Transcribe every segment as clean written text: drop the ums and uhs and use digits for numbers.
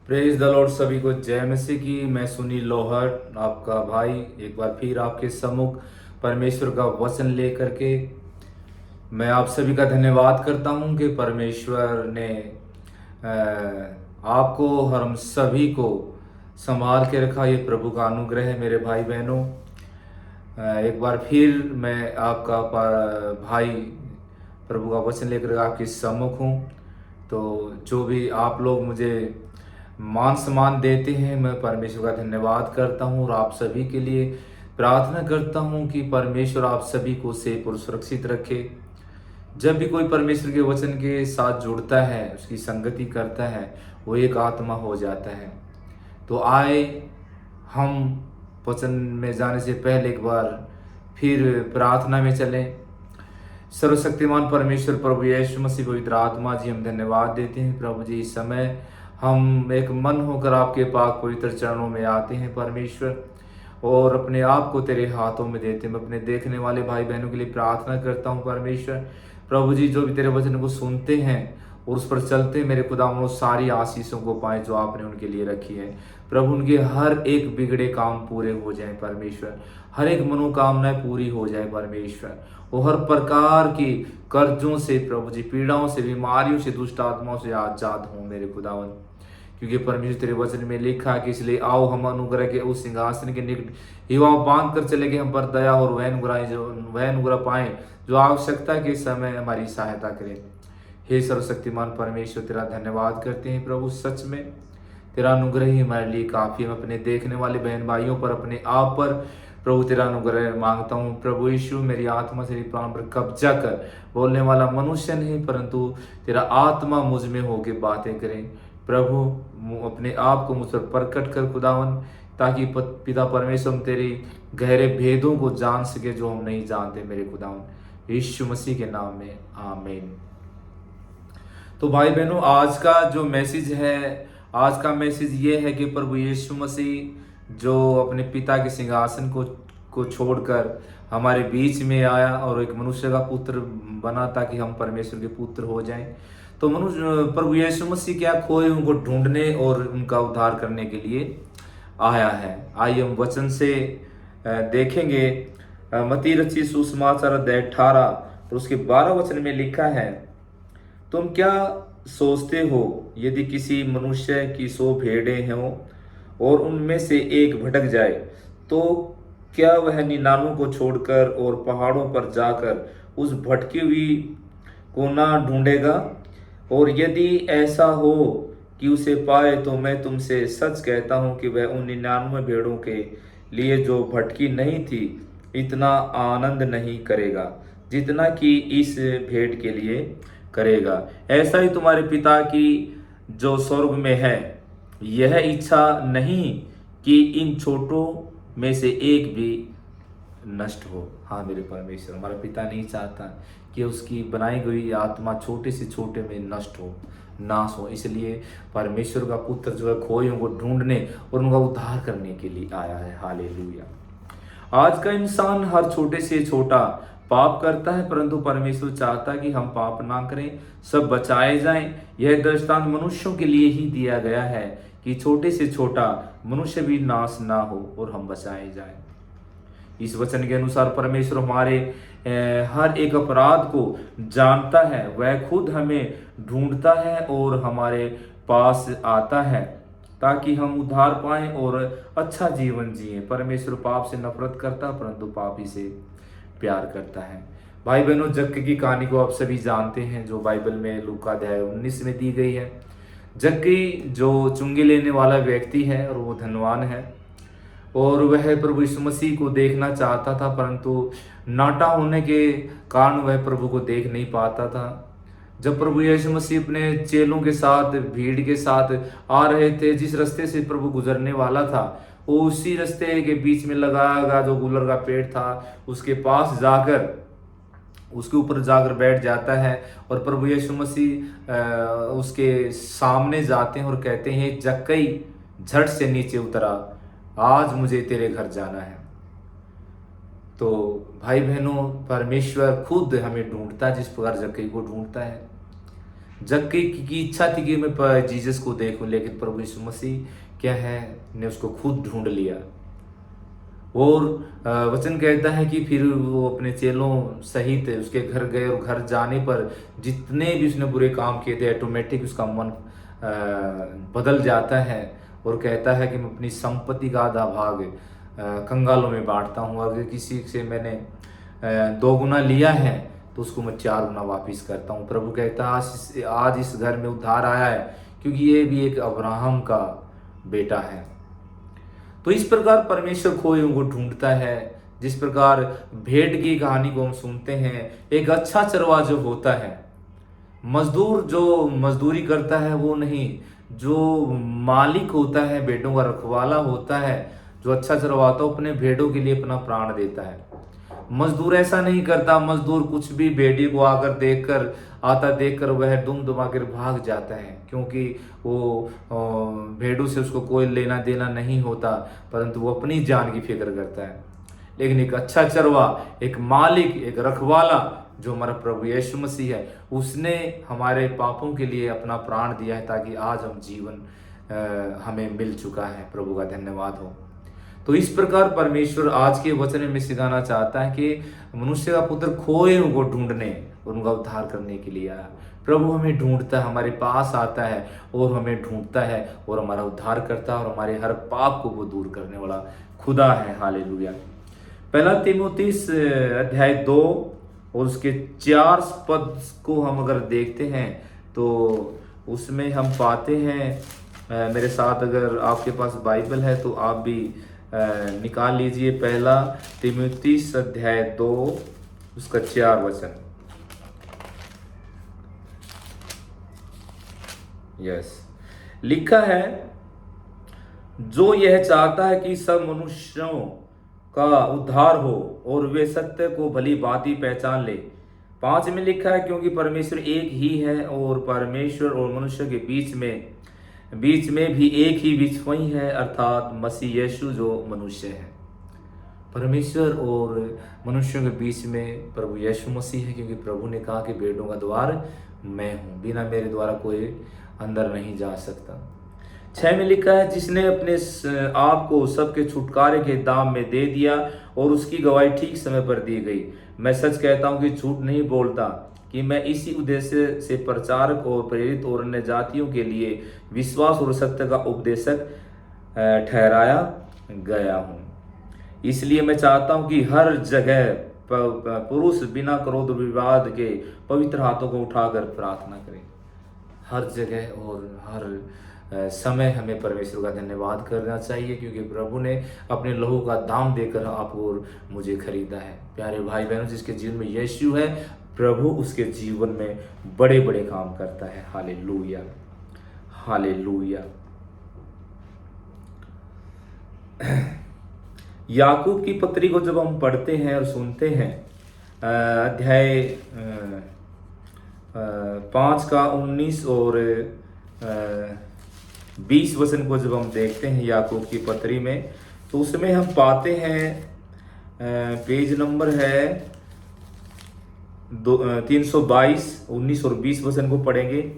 Praise the Lord. सभी को जय मसीह की। मैं सुनील लोहर, आपका भाई, एक बार फिर आपके सम्मुख परमेश्वर का वचन लेकर के मैं आप सभी का धन्यवाद करता हूं कि परमेश्वर ने आपको और हम सभी को संभाल के रखा। ये प्रभु का अनुग्रह है मेरे भाई बहनों। एक बार फिर मैं आपका भाई प्रभु का वचन लेकर आपके सम्मुख हूँ। तो जो भी आप लोग मुझे मान सम्मान देते हैं, मैं परमेश्वर का धन्यवाद करता हूँ और आप सभी के लिए प्रार्थना करता हूँ कि परमेश्वर आप सभी को सेफ और सुरक्षित रखे। जब भी कोई परमेश्वर के वचन के साथ जुड़ता है, उसकी संगति करता है, वो एक आत्मा हो जाता है। तो आए हम वचन में जाने से पहले एक बार फिर प्रार्थना में चलें। सर्वशक्तिमान परमेश्वर प्रभु यीशु मसीह पवित्र आत्मा जी, हम धन्यवाद देते हैं प्रभु जी। इस समय हम एक मन होकर आपके पाक पवित्र चरणों में आते हैं परमेश्वर, और अपने आप को तेरे हाथों में देते हैं। मैं अपने देखने वाले भाई बहनों के लिए प्रार्थना करता हूँ परमेश्वर। प्रभु जी, जो भी तेरे वचन को सुनते हैं और उस पर चलते हैं, मेरे खुदा वो सारी आशीषों को पाएं जो आपने उनके लिए रखी है। प्रभु, उनके हर एक बिगड़े काम पूरे हो जाएं परमेश्वर, हर एक मनोकामनाएं पूरी हो जाए परमेश्वर। वो हर प्रकार की कर्जों से प्रभु जी, पीड़ाओं से, बीमारियों से, दुष्ट आत्माओं से आजाद हों मेरे खुदावन। क्योंकि परमेश्वर तेरे वचन में लिखा है कि इसलिए आओ हम अनुग्रह के उस सिंहासन के निकट युवाओं बांध कर चले गए, हम पर दया और वह अनुग्रह पाए जो आवश्यकता के समय हमारी सहायता करे। हे सर्वशक्तिमान परमेश्वर, तेरा धन्यवाद करते हैं प्रभु। सच में तेरा अनुग्रह ही हमारे लिए काफी है। मैं अपने देखने वाले बहन भाइयों पर, अपने आप पर प्रभु तेरा अनुग्रह मांगता हूँ। प्रभु यीशु, मेरी आत्मा से प्राण पर कब्जा कर। बोलने वाला मनुष्य नहीं, परंतु तेरा आत्मा मुझ में होके बातें करें। प्रभु, अपने आप को मुझ पर प्रकट कर खुदावन, ताकि पिता परमेश्वर हम तेरे गहरे भेदों को जान सके जो हम नहीं जानते मेरे खुदावन। यीशु मसीह के नाम में आमीन। तो भाई बहनों, आज का जो मैसेज है, आज का मैसेज ये है कि प्रभु यीशु मसीह जो अपने पिता के सिंहासन को छोड़कर हमारे बीच में आया और एक मनुष्य का पुत्र बना ताकि हम परमेश्वर के पुत्र हो जाएं। तो मनुष्य प्रभु यीशु मसीह क्या खोए उनको ढूंढने और उनका उद्धार करने के लिए आया है। आइए हम वचन से देखेंगे। मत्ती रचित सुसमाचार अध्याय 18 और उसके 12 वचन में लिखा है, तुम क्या सोचते हो, यदि किसी मनुष्य की 100 भेड़ें हों और उनमें से एक भटक जाए, तो क्या वह 99 को छोड़कर और पहाड़ों पर जाकर उस भटकी हुई को ना ढूंढेगा? और यदि ऐसा हो कि उसे पाए, तो मैं तुमसे सच कहता हूं कि वह उन 99 भेड़ों के लिए जो भटकी नहीं थी इतना आनंद नहीं करेगा जितना कि इस भेड़ के लिए करेगा। ऐसा ही तुम्हारे पिता की जो स्वर्ग में है, यह इच्छा नहीं कि इन छोटों में से एक भी नष्ट हो। हाँ मेरे परमेश्वर, हमारा पिता नहीं चाहता कि उसकी बनाई गई आत्मा छोटे से छोटे में नष्ट हो, नाश हो। इसलिए परमेश्वर का पुत्र जो है खोयों को ढूंढने और उनका उद्धार करने के लिए आया है। हालेलुया। आज का इंसान हर छोटे से छोटा पाप करता है, परंतु परमेश्वर चाहता है कि हम पाप ना करें, सब बचाए जाएं। यह दृष्टांत मनुष्यों के लिए ही दिया गया है कि छोटे से छोटा मनुष्य भी नाश ना हो और हम बचाए जाएं। इस वचन के अनुसार परमेश्वर हमारे हर एक अपराध को जानता है। वह खुद हमें ढूंढता है और हमारे पास आता है ताकि हम उद्धार पाएं और अच्छा जीवन जिए। परमेश्वर पाप से नफरत करता, परंतु पापी से प्यार करता है। भाई बहनों, जक्कई की कहानी को आप सभी जानते हैं, जो बाइबल में लूका अध्याय 19 में दी गई है। जक्कई जो चुंगी लेने वाला व्यक्ति है और वो धनवान है, और वह प्रभु यीशु मसीह को देखना चाहता था, परंतु नाटा होने के कारण वह प्रभु को देख नहीं पाता था। जब प्रभु यीशु मसीह अपने चेलों के साथ, भीड़ के साथ आ रहे थे, जिस रास्ते से प्रभु गुजरने वाला था, वो उसी रास्ते के बीच में लगा जो गुलर का पेड़ था, उसके पास जाकर उसके ऊपर जाकर बैठ जाता है। और प्रभु यीशु मसीह उसके सामने जाते हैं और कहते हैं, जक्कई झट से नीचे उतरा, आज मुझे तेरे घर जाना है। तो भाई बहनों, परमेश्वर खुद हमें ढूंढता है, जिस प्रकार जक्कई को ढूंढता है। जग की इच्छा थी कि मैं जीसस को देखूं, लेकिन प्रभु यीशु मसीह क्या है ने उसको खुद ढूंढ लिया। और वचन कहता है कि फिर वो अपने चेलों सहित उसके घर गए, और घर जाने पर जितने भी उसने बुरे काम किए थे ऑटोमेटिक उसका मन बदल जाता है, और कहता है कि मैं अपनी संपत्ति का आधा भाग कंगालों में बांटता हूँ। अगर किसी से मैंने 2 गुना लिया है तो उसको मैं 4 गुना वापिस करता हूँ। प्रभु कहता है आज इस घर में उद्धार आया है, क्योंकि ये भी एक अब्राहम का बेटा है। तो इस प्रकार परमेश्वर खोए को ढूंढता है। जिस प्रकार भेड़ की कहानी को हम सुनते हैं, एक अच्छा चरवा जो होता है, मजदूर जो मजदूरी करता है वो नहीं, जो मालिक होता है, भेड़ों का रखवाला होता है, जो अच्छा चरवाता है, अपने भेड़ों के लिए अपना प्राण देता है। मजदूर ऐसा नहीं करता। मजदूर कुछ भी भेड़ी को आकर देखकर वह दुम दुमा कर भाग जाता है, क्योंकि वो भेड़ों से उसको कोई लेना देना नहीं होता, परंतु वो अपनी जान की फिक्र करता है। लेकिन एक अच्छा चरवा, एक मालिक, एक रखवाला जो हमारा प्रभु यीशु मसीह है, उसने हमारे पापों के लिए अपना प्राण दिया है, ताकि आज हम जीवन हमें मिल चुका है। प्रभु का धन्यवाद हो। तो इस प्रकार परमेश्वर आज के वचन में सिखाना चाहता है कि मनुष्य का पुत्र खोए को ढूंढने और उनका उद्धार करने के लिए आया। प्रभु हमें ढूंढता है, हमारे पास आता है और हमें ढूंढता है और हमारा उद्धार करता है, और हमारे हर पाप को वो दूर करने वाला खुदा है। हालेलुया। पहला तीमुथियुस अध्याय 2 और उसके 4 पद को हम अगर देखते हैं तो उसमें हम पाते हैं, मेरे साथ अगर आपके पास बाइबल है तो आप भी निकाल लीजिए। पहला तीमुथियुस अध्याय 2 उसका 4 वचन। यस, लिखा है, जो यह चाहता है कि सब मनुष्यों का उद्धार हो और वे सत्य को भली भांति पहचान ले। 5 में लिखा है, क्योंकि परमेश्वर एक ही है और परमेश्वर और मनुष्य के बीच में भी एक ही बिचवई है, अर्थात मसीह यीशु जो मनुष्य है। परमेश्वर और मनुष्यों के बीच में प्रभु यीशु मसीह है, क्योंकि प्रभु ने कहा कि भेड़ों का द्वार मैं हूँ, बिना मेरे द्वारा कोई अंदर नहीं जा सकता। 6 में लिखा है, जिसने अपने आप को सबके छुटकारे के दाम में दे दिया और उसकी गवाही ठीक समय पर दी गई। मैं सच कहता हूँ कि झूठ नहीं बोलता, कि मैं इसी उद्देश्य से प्रचारक और प्रेरित और अन्य जातियों के लिए विश्वास और सत्य का उपदेशक ठहराया गया हूँ। इसलिए मैं चाहता हूँ कि हर जगह पुरुष बिना क्रोध विवाद के पवित्र हाथों को उठाकर प्रार्थना करें। हर जगह और हर समय हमें परमेश्वर का धन्यवाद करना चाहिए, क्योंकि प्रभु ने अपने लहू का दाम देकर आप और मुझे खरीदा है। प्यारे भाई बहनों, जिसके जीवन में यीशु है, प्रभु उसके जीवन में बड़े बड़े काम करता है। Hallelujah, hallelujah. याकूब की पत्री को जब हम पढ़ते हैं और सुनते हैं, अध्याय 5 का 19 और 20 वचन को जब हम देखते हैं याकूब की पत्री में, तो उसमें हम पाते हैं, पेज नंबर है 322, 19 और 20 वचन को पढ़ेंगे।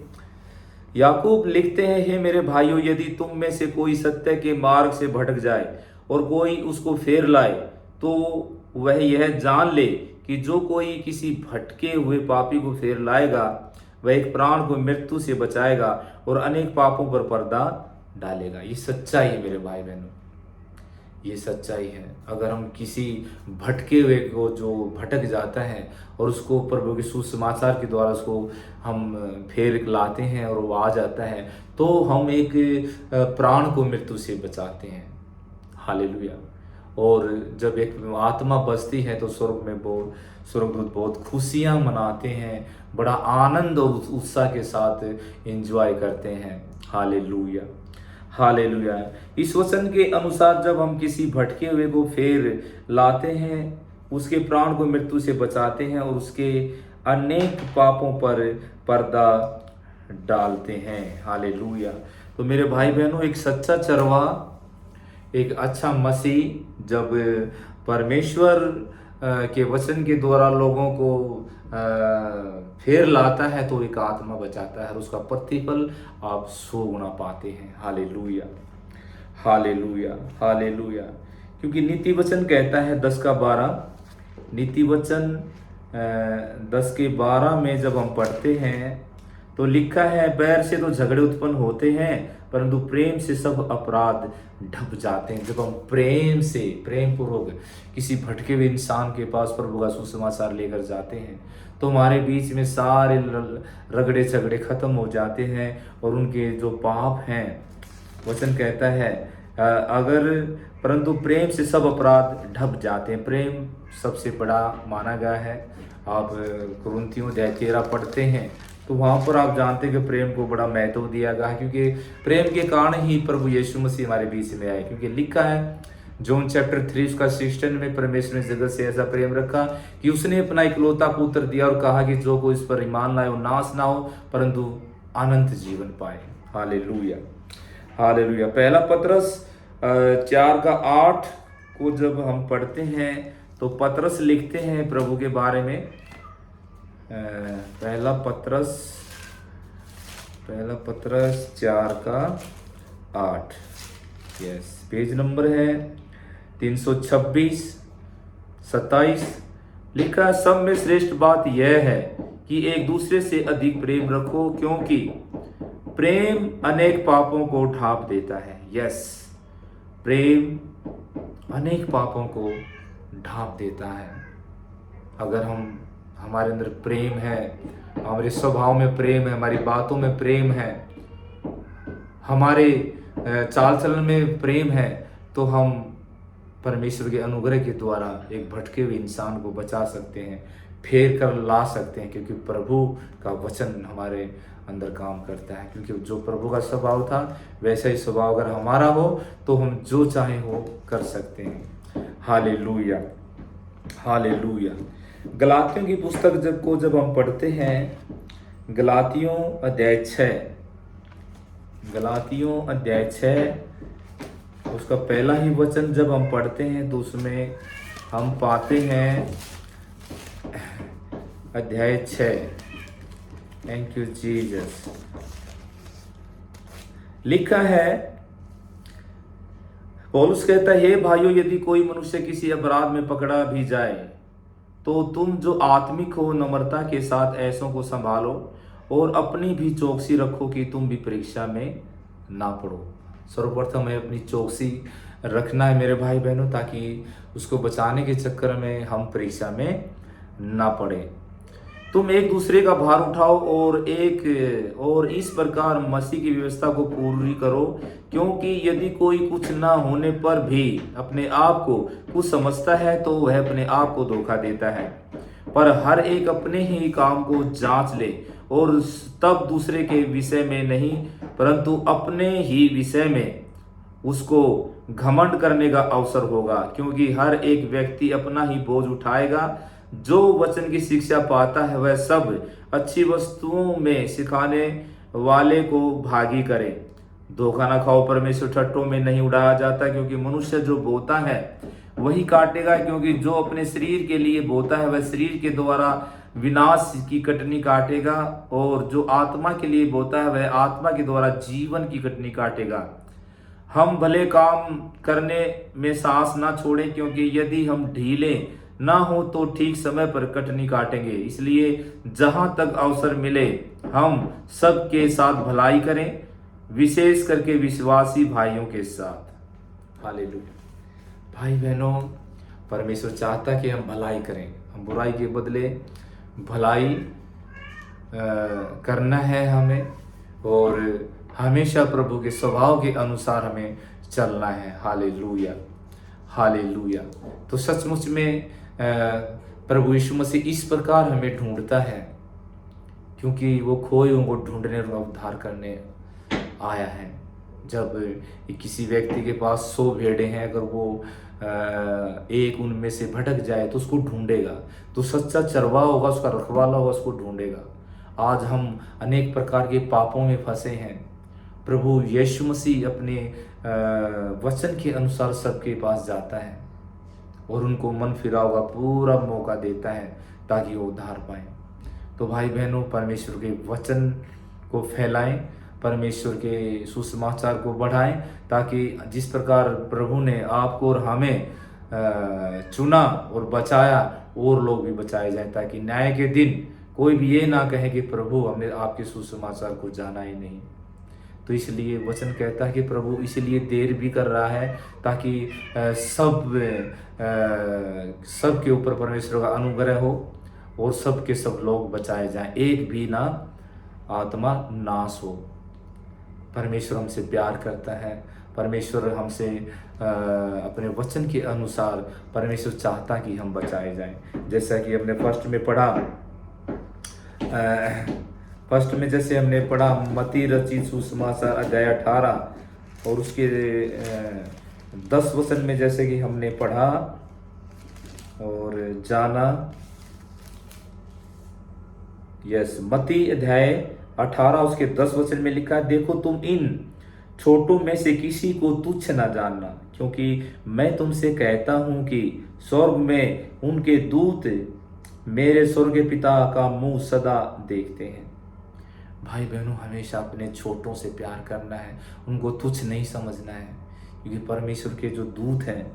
याकूब लिखते हैं, हे मेरे भाइयों, यदि तुम में से कोई सत्य के मार्ग से भटक जाए और कोई उसको फेर लाए, तो वह यह जान ले कि जो कोई किसी भटके हुए पापी को फेर लाएगा, वह एक प्राण को मृत्यु से बचाएगा और अनेक पापों पर पर्दा डालेगा। ये सच्चाई है मेरे भाई बहनों, ये सच्चाई है। अगर हम किसी भटके हुए को जो भटक जाता है और उसको प्रभु के सुसमाचार के द्वारा उसको हम फेर लाते हैं और वो आ जाता है, तो हम एक प्राण को मृत्यु से बचाते हैं। हालेलुया। और जब एक आत्मा बचती है तो स्वर्गदूत बहुत खुशियां मनाते हैं, बड़ा आनंद और उत्साह के साथ एंजॉय करते हैं। Hallelujah, hallelujah. इस वचन के अनुसार जब हम किसी भटके हुए को फेर लाते हैं, उसके प्राण को मृत्यु से बचाते हैं और उसके अनेक पापों पर पर्दा डालते हैं। हालेलुया। तो मेरे भाई बहनों, एक सच्चा चरवा, एक अच्छा मसीह, जब परमेश्वर के वचन के द्वारा लोगों को फेर लाता है तो एक आत्मा बचाता है और उसका प्रतिफल आप 100 गुना पाते हैं। Hallelujah, hallelujah, hallelujah. क्योंकि नीति वचन कहता है 10 का 12, नीति वचन 10 के 12 में जब हम पढ़ते हैं तो लिखा है, बैर से तो झगड़े उत्पन्न होते हैं परंतु प्रेम से सब अपराध ढप जाते हैं। जब हम प्रेम से, प्रेम पूर्वक किसी भटके हुए इंसान के पास प्रभु का सुसमाचार लेकर जाते हैं तो हमारे बीच में सारे रगड़े झगड़े खत्म हो जाते हैं और उनके जो पाप हैं, वचन कहता है अगर परंतु प्रेम से सब अपराध ढप जाते हैं। प्रेम सबसे बड़ा माना गया है। आप कुरिन्थियों 13 पढ़ते हैं तो वहाँ पर आप जानते हैं कि प्रेम को बड़ा महत्व दिया गया है, क्योंकि प्रेम के कारण ही प्रभु यीशु मसीह हमारे बीच में आए। क्योंकि लिखा है जॉन चैप्टर 3 उसका 16 में, परमेश्वर ने जगत से ऐसा प्रेम रखा कि उसने अपना इकलौता पुत्र दिया और कहा कि जो कोई इस पर ईमान लाए वो नाश ना हो परंतु अनंत जीवन पाए। Hallelujah, hallelujah. पहला पतरस 4:8 को जब हम पढ़ते हैं तो पतरस लिखते हैं प्रभु के बारे में। पहला पतरस 4:8, यस, पेज नंबर है 326-27। लिखा, सब में श्रेष्ठ बात यह है कि एक दूसरे से अधिक प्रेम रखो क्योंकि प्रेम अनेक पापों को ढांप देता है। यस, प्रेम अनेक पापों को ढांप देता है। अगर हमारे अंदर प्रेम है, हमारे स्वभाव में प्रेम है, हमारी बातों में प्रेम है, हमारे चाल चलन में प्रेम है तो हम परमेश्वर के अनुग्रह के द्वारा एक भटके हुए इंसान को बचा सकते हैं, फेर कर ला सकते हैं, क्योंकि प्रभु का वचन हमारे अंदर काम करता है। क्योंकि जो प्रभु का स्वभाव था वैसा ही स्वभाव अगर हमारा हो तो हम जो चाहे वो कर सकते हैं। Hallelujah, hallelujah. गलातियों की पुस्तक जब हम पढ़ते हैं, गलातियों अध्याय 6 उसका पहला ही वचन जब हम पढ़ते हैं तो उसमें हम पाते हैं अध्याय 6, थैंक यू जीसस। लिखा है, पौलुस कहता है, हे भाइयों, यदि कोई मनुष्य किसी अपराध में पकड़ा भी जाए तो तुम जो आत्मिक हो नम्रता के साथ ऐसों को संभालो और अपनी भी चौकसी रखो कि तुम भी परीक्षा में ना पड़ो। सर्वप्रथम हमें अपनी चौकसी रखना है मेरे भाई बहनों, ताकि उसको बचाने के चक्कर में हम परीक्षा में ना पड़े। तुम एक दूसरे का भार उठाओ और इस प्रकार मसीह की व्यवस्था को पूरी करो, क्योंकि यदि कोई कुछ ना होने पर भी अपने आप को कुछ समझता है तो वह अपने आप को धोखा देता है। पर हर एक अपने ही काम को जांच ले और तब दूसरे के विषय में नहीं परंतु अपने ही विषय में उसको घमंड करने का अवसर होगा, क्योंकि हर एक व्यक्ति अपना ही बोझ उठाएगा। जो वचन की शिक्षा पाता है वह सब अच्छी वस्तुओं में सिखाने वाले को भागी करे। धोखा न खाओ, परमेश्वर ठट्टों में नहीं उड़ाया जाता, क्योंकि मनुष्य जो बोता है वही काटेगा। क्योंकि जो अपने शरीर के लिए बोता है वह शरीर के द्वारा विनाश की कटनी काटेगा, और जो आत्मा के लिए बोता है वह आत्मा के द्वारा जीवन की कटनी काटेगा। हम भले काम करने में साहस ना छोड़ें, क्योंकि यदि हम ढीले ना हो तो ठीक समय पर कटनी काटेंगे। इसलिए जहां तक अवसर मिले हम सबके साथ भलाई करें, विशेष करके विश्वासी भाइयों के साथ। हालेलुया। भाई बहनों, परमेश्वर चाहता है कि हम भलाई करें, हम बुराई के बदले भलाई करना है हमें, और हमेशा प्रभु के स्वभाव के अनुसार हमें चलना है। Hallelujah, hallelujah. तो सचमुच में प्रभु यीशु मसीह इस प्रकार हमें ढूंढता है, क्योंकि वो खोए हुओं को ढूंढने और उद्धार करने आया है। जब किसी व्यक्ति के पास 100 भेड़ें हैं, अगर वो एक उनमें से भटक जाए तो उसको ढूंढेगा, तो सच्चा चरवाहा होगा, उसका रखवाला होगा, उसको ढूंढेगा। आज हम अनेक प्रकार के पापों में फंसे हैं। प्रभु यीशु मसीह अपने वचन के अनुसार सबके पास जाता है, और उनको मन फिराव का पूरा मौका देता है ताकि वो उद्धार पाएं। तो भाई बहनों, परमेश्वर के वचन को फैलाएं, परमेश्वर के सुसमाचार को बढ़ाएं, ताकि जिस प्रकार प्रभु ने आपको और हमें चुना और बचाया, और लोग भी बचाए जाएं, ताकि न्याय के दिन कोई भी ये ना कहे कि प्रभु हमने आपके सुसमाचार को जाना ही नहीं। तो इसलिए वचन कहता है कि प्रभु इसलिए देर भी कर रहा है ताकि सब के ऊपर परमेश्वर का अनुग्रह हो और सब के सब लोग बचाए जाएं, एक भी ना आत्मा नाश हो। परमेश्वर हमसे प्यार करता है, परमेश्वर हमसे अपने वचन के अनुसार परमेश्वर चाहता कि हम बचाए जाएं। जैसा कि हमने फर्स्ट में जैसे हमने पढ़ा मत्ती रचित सुसमाचार अध्याय 18 और उसके 10 वचन में जैसे कि हमने पढ़ा और जाना। मत्ती अध्याय 18 उसके 10 वचन में लिखा है, देखो तुम इन छोटों में से किसी को तुच्छ न जानना, क्योंकि मैं तुमसे कहता हूं कि स्वर्ग में उनके दूत मेरे स्वर्गीय पिता का मुंह सदा देखते हैं। भाई बहनों, हमेशा अपने छोटों से प्यार करना है, उनको तुच्छ नहीं समझना है, क्योंकि परमेश्वर के जो दूत हैं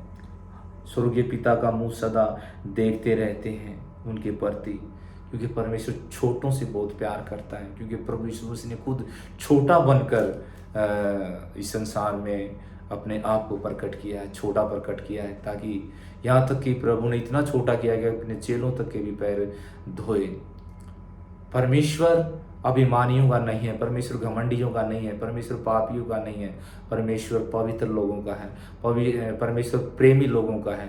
स्वर्गीय पिता का मुंह सदा देखते रहते हैं उनके प्रति, क्योंकि परमेश्वर छोटों से बहुत प्यार करता है। क्योंकि प्रभु यीशु मसीह ने खुद छोटा बनकर इस संसार में अपने आप को प्रकट किया है, छोटा प्रकट किया है, ताकि यहाँ तक कि प्रभु ने इतना छोटा किया कि अपने चेलों तक के भी पैर धोए। परमेश्वर अभिमानियों का नहीं है, परमेश्वर घमंडियों का नहीं है, परमेश्वर पापियों का नहीं है, परमेश्वर पवित्र लोगों का है, परमेश्वर प्रेमी लोगों का है,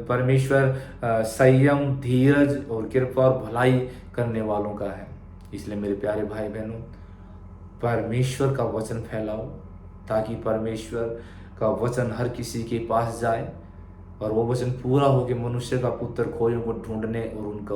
परमेश्वर संयम, धीरज और कृपा और भलाई करने वालों का है। इसलिए मेरे प्यारे भाई बहनों, परमेश्वर का वचन फैलाओ, ताकि परमेश्वर का वचन हर किसी के पास जाए और वो वचन पूरा हो कि मनुष्य का पुत्र खोयों को ढूंढने और उनका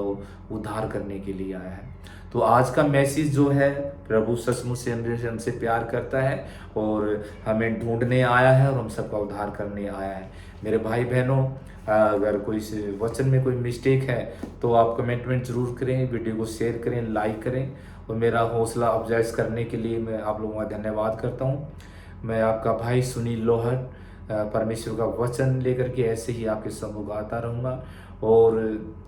उद्धार करने के लिए आया है। तो आज का मैसेज जो है, प्रभु सचमुच से हमसे प्यार करता है और हमें ढूंढने आया है और हम सबका उद्धार करने आया है। मेरे भाई बहनों, अगर कोई वचन में कोई मिस्टेक है तो आप कमेंट जरूर करें, वीडियो को शेयर करें, लाइक करें, और मेरा हौसला अफजाइश करने के लिए मैं आप लोगों का धन्यवाद करता हूँ। मैं आपका भाई सुनील लोहर परमेश्वर का वचन लेकर के ऐसे ही आपके सम्मुख आता रहूँगा, और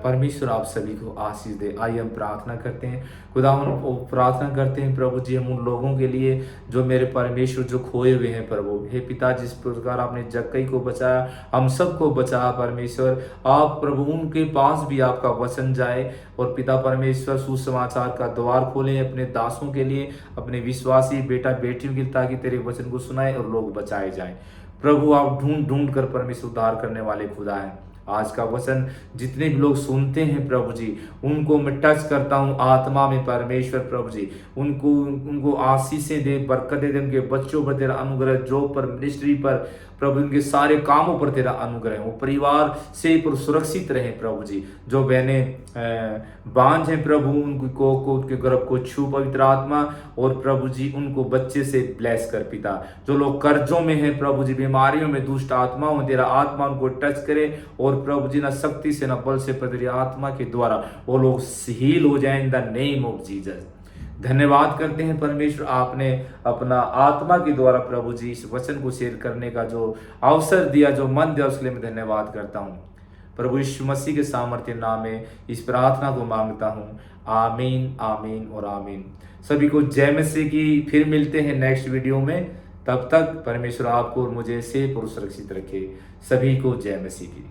परमेश्वर आप सभी को आशीष दे। आइए हम प्रार्थना करते हैं। खुदा हम प्रार्थना करते हैं प्रभु जी, हम उन लोगों के लिए जो मेरे परमेश्वर जो खोए हुए हैं प्रभु, हे पिता, जिस प्रकार आपने जक्कई को बचाया, हम सबको बचाया परमेश्वर, आप प्रभु उनके पास भी आपका वचन जाए, और पिता परमेश्वर सुसमाचार का द्वार खोलें अपने दासों के लिए, अपने विश्वासी बेटा बेटियों के लिए, ताकि तेरे वचन को सुनाए और लोग बचाए जाएं। प्रभु आप ढूंढ ढूंढ कर परमेश्वर उद्धार करने वाले खुदा हैं। आज का वचन जितने भी लोग सुनते हैं प्रभु जी, उनको मैं टच करता हूँ आत्मा में परमेश्वर प्रभु जी, उनको आशीषें दे, बरकतें दे, उनके बच्चों पर तेरा अनुग्रह, जॉब पर, मिनिस्ट्री पर प्रभु, उनके सारे कामों पर तेरा अनुग्रह हो, परिवार से पर सुरक्षित रहे प्रभु जी। जो बहनें बांझ हैं प्रभु, उनको उनके गर्भ को छू पवित्र आत्मा, और प्रभु जी उनको बच्चे से ब्लेस कर पिता। जो लोग कर्जों में हैं प्रभु जी, बीमारियों में, दुष्ट आत्माओं में, तेरा आत्मा उनको टच करे, और प्रभु जी ना शक्ति से ना बल से पर तेरी आत्मा के द्वारा वो लोग हील हो जाए in the name of Jesus. धन्यवाद करते हैं परमेश्वर, आपने अपना आत्मा के द्वारा प्रभु जी इस वचन को शेयर करने का जो अवसर दिया, जो मन दिया, उसके लिए मैं धन्यवाद करता हूँ। प्रभु यीशु मसीह के सामर्थ्य नाम में इस प्रार्थना को मांगता हूँ। आमीन, आमीन और आमीन। सभी को जय मसीह की। फिर मिलते हैं नेक्स्ट वीडियो में। तब तक परमेश्वर आपको और मुझे सेफ और सुरक्षित रखे। सभी को जय मसीह की।